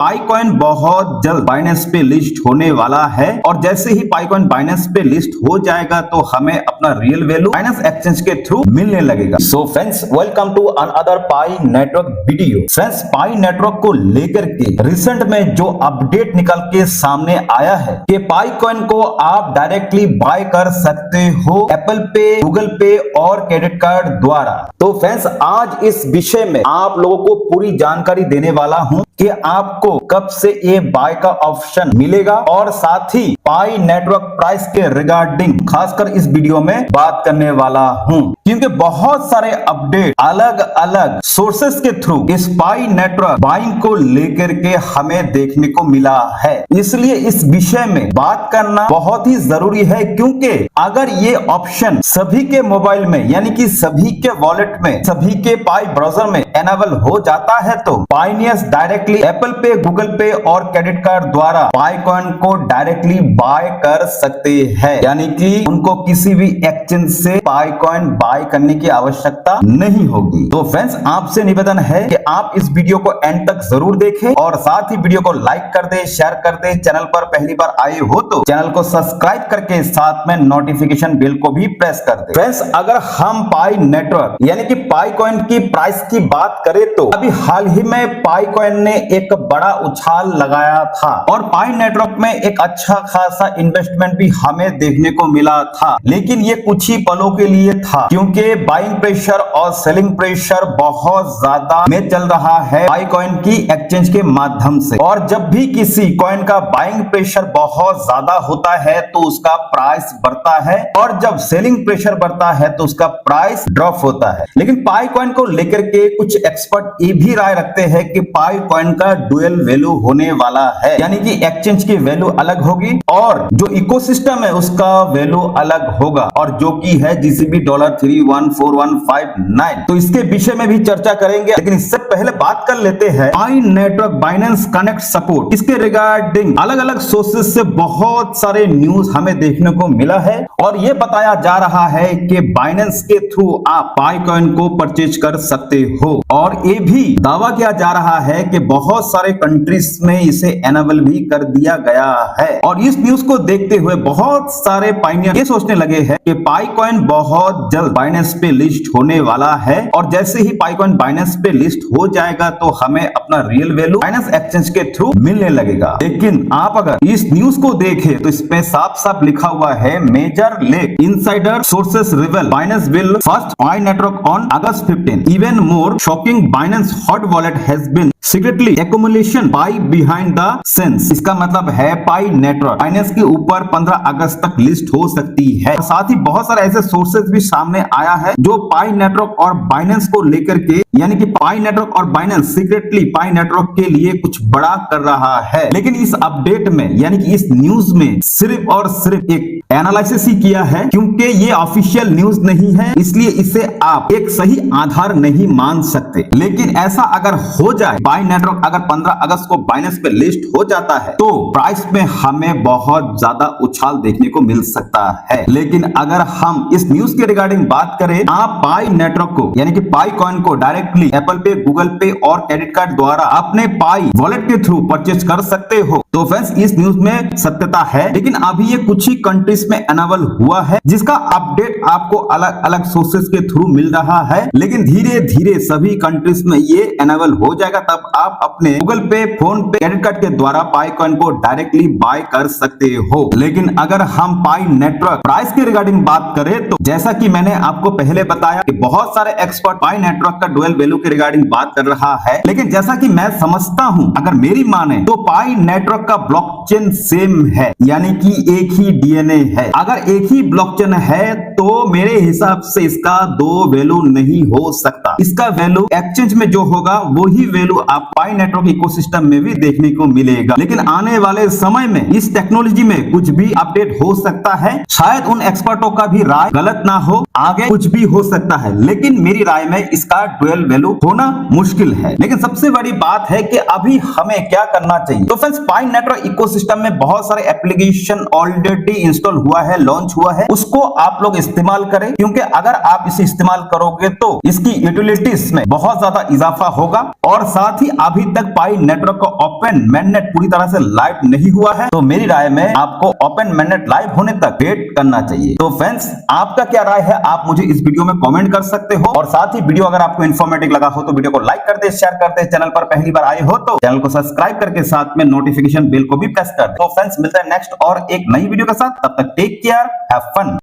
पाईकॉइन बहुत जल्द बाइनेंस पे लिस्ट होने वाला है और जैसे ही पाईकॉइन बाइनेंस पे लिस्ट हो जाएगा तो हमें अपना रियल वैल्यू बाइनेंस एक्सचेंज के थ्रू मिलने लगेगा। So friends, welcome to another Pi Network video. Friends, Pi Network को लेकर के रिसेंट में जो अपडेट निकल के सामने आया है कि पाईकॉइन को आप डायरेक्टली बाय कर सकते हो एप्पल पे, गूगल पे और क्रेडिट कार्ड द्वारा। तो फ्रेंड्स, आज इस विषय में आप लोगों को पूरी जानकारी देने वाला हूं कि आपको कब से ये बाय का ऑप्शन मिलेगा और साथ ही पाई नेटवर्क प्राइस के रिगार्डिंग खासकर इस वीडियो में बात करने वाला हूं, क्योंकि बहुत सारे अपडेट अलग अलग सोर्सेस के थ्रू इस पाई नेटवर्क बाइंग को लेकर के हमें देखने को मिला है। इसलिए इस विषय में बात करना बहुत ही जरूरी है, क्योंकि अगर ये ऑप्शन सभी के मोबाइल में यानी कि सभी के वॉलेट में, सभी के पाई ब्राउजर में एनेबल हो जाता है तो पाइनियर्स डायरेक्टली एप्पल पे, गूगल पे और क्रेडिट कार्ड द्वारा पाईकॉइन को डायरेक्टली बाय कर सकते हैं, यानी कि उनको किसी भी एक्सचेंज से पाईकॉइन बाय करने की आवश्यकता नहीं होगी। तो फ्रेंड्स, आपसे निवेदन है कि आप इस वीडियो को एंड तक जरूर देखें और साथ ही वीडियो को लाइक कर दे, शेयर कर दे। चैनल पर पहली बार आए हो तो चैनल को सब्सक्राइब करके साथ में नोटिफिकेशन बेल को भी प्रेस कर दे। फ्रेंड्स, अगर हम पाई नेटवर्क यानी कि पाईकॉइन की प्राइस की बात करें तो अभी हाल ही में पाईकॉइन ने एक बड़ा उछाल लगाया था और पाई नेटवर्क में एक अच्छा खासा इन्वेस्टमेंट भी हमें देखने को मिला था, लेकिन ये कुछ ही पलों के लिए था, क्योंकि बाइंग प्रेशर और सेलिंग प्रेशर बहुत ज्यादा में चल रहा है पाईकॉइन की एक्सचेंज के माध्यम से। और जब भी किसी कॉइन का बाइंग प्रेशर बहुत ज्यादा होता है तो उसका प्राइस बढ़ता है और जब सेलिंग प्रेशर बढ़ता है तो उसका प्राइस ड्रॉप होता है। लेकिन पाईकॉइन को लेकर के कुछ एक्सपर्ट ये भी राय रखते हैं कि पाईकॉइन का डुअल वैल्यू होने वाला है, यानी कि एक्सचेंज की वैल्यू अलग होगी और जो इकोसिस्टम है उसका वैल्यू अलग होगा, और जो की है GCB $314159। तो इसके विषय में भी चर्चा करेंगे, लेकिन इससे पहले बात कर लेते हैं पाई नेटवर्क बाइनेंस कनेक्ट सपोर्ट। इसके रिगार्डिंग अलग अलग सोर्सेस से बहुत सारे न्यूज हमें देखने को मिला है और यह बताया जा रहा है कि बाइनेंस के थ्रू आप पाईकॉइन को परचेज कर सकते हो, और ये भी दावा किया जा रहा है कि बहुत सारे कंट्रीज में इसे एनेबल भी कर दिया गया है। और इस न्यूज को देखते हुए बहुत सारे पाइनियर ये सोचने लगे हैं कि पाईकॉइन बहुत जल्द बाइनेंस पे लिस्ट होने वाला है और जैसे ही पाईकॉइन बाइनेंस पे लिस्ट हो जाएगा तो हमें अपना रियल वैल्यू बाइनेंस एक्सचेंज के थ्रू मिलने लगेगा। लेकिन आप अगर इस न्यूज को देखें तो इसमें साफ साफ लिखा हुआ है, major leak insider sources reveal Binance will first Pi Network on August 15। Even more shocking, Binance hot wallet has been secretly accumulation Pi behind the scenes. इसका मतलब है पाई नेटवर्क बाइनेंस के ऊपर 15 अगस्त तक लिस्ट हो सकती है। साथ ही बहुत सारे ऐसे सोर्सेज भी सामने आया है जो पाई नेटवर्क और बाइनेंस को लेकर के, यानी कि पाई नेटवर्क और बाइनेंस सीक्रेटली पाई नेटवर्क के लिए कुछ बड़ा कर रहा है। लेकिन इस अपडेट में यानी कि इस न्यूज में सिर्फ और सिर्फ एक एनालिसिस ही किया है, क्योंकि ये ऑफिशियल न्यूज नहीं है, इसलिए इसे आप एक सही आधार नहीं मान सकते। लेकिन ऐसा अगर हो जाए, पाई नेटवर्क अगर 15 अगस्त को बाइनेंस पे लिस्ट हो जाता है तो प्राइस में हमें बहुत ज्यादा उछाल देखने को मिल सकता है। लेकिन अगर हम इस न्यूज के रिगार्डिंग बात करें, आप पाई नेटवर्क को यानी कि पाईकॉइन को डायरेक्टली एप्पल पे, गूगल पे और क्रेडिट कार्ड द्वारा अपने पाई वॉलेट के थ्रू परचेज कर सकते हो। तो फ्रेंड्स, इस न्यूज में सत्यता है, लेकिन अभी ये कुछ ही कंट्रीज में एनेबल हुआ है, जिसका अपडेट आपको अलग अलग सोर्सेज के थ्रू मिल रहा है। लेकिन धीरे धीरे सभी कंट्रीज में ये एनेबल हो जाएगा, तब आप अपने गूगल पे, फोन पे, क्रेडिट कार्ड के द्वारा पाईकॉइन को डायरेक्टली बाय कर सकते हो। लेकिन अगर हम पाई नेटवर्क प्राइस के रिगार्डिंग बात करें तो जैसा कि मैंने आपको पहले बताया कि बहुत सारे एक्सपर्ट पाई नेटवर्क का डुअल वैल्यू के रिगार्डिंग बात कर रहा है, लेकिन जैसा कि मैं समझता हूं, अगर मेरी माने तो पाई नेटवर्क का ब्लॉकचेन सेम है, यानी कि एक ही डीएनए है। अगर एक ही ब्लॉकचेन है तो मेरे हिसाब से इसका दो वैल्यू नहीं हो सकता। इसका वैल्यू एक्सचेंज में जो होगा वही वैल्यू आप पाई नेटवर्क इकोसिस्टम में भी देखने को मिलेगा। लेकिन आने वाले समय में इस टेक्नोलॉजी में कुछ भी अपडेट हो सकता है। शायद उन एक्सपर्टों का भी राय गलत ना हो, आगे कुछ भी हो सकता है, लेकिन मेरी राय में इसका डुअल वैल्यू होना मुश्किल है। लेकिन सबसे बड़ी बात है कि अभी हमें क्या करना चाहिए। तो फ्रेंड्स, पाई नेटवर्क इकोसिस्टम में बहुत सारे एप्लीकेशन ऑलरेडी इंस्टॉल हुआ है, लॉन्च हुआ है, उसको आप लोग इस्तेमाल करें, क्योंकि अगर आप इसे इस्तेमाल करोगे तो इसकी यूटिलिटीज में बहुत ज्यादा इजाफा होगा। और साथ ही अभी तक पाई नेटवर्क का ओपन मेननेट पूरी तरह से लाइव नहीं हुआ है, तो मेरी राय में आपको ओपन मेननेट लाइव होने तक वेट करना चाहिए। तो फ्रेंड्स, आपका क्या राय है, आप मुझे इस वीडियो में कमेंट कर सकते हो। और साथ ही वीडियो अगर आपको इन्फॉर्मेटिव लगा हो तो वीडियो को लाइक कर दे, शेयर कर दे, चैनल पर पहली बार आए हो तो चैनल को सब्सक्राइब करके साथ में नोटिफिकेशन बेल को भी प्रेस कर दे। तो फ्रेंड्स, मिलते हैं नेक्स्ट और एक नई वीडियो के साथ, तब तक टेक केयर, हैव फन।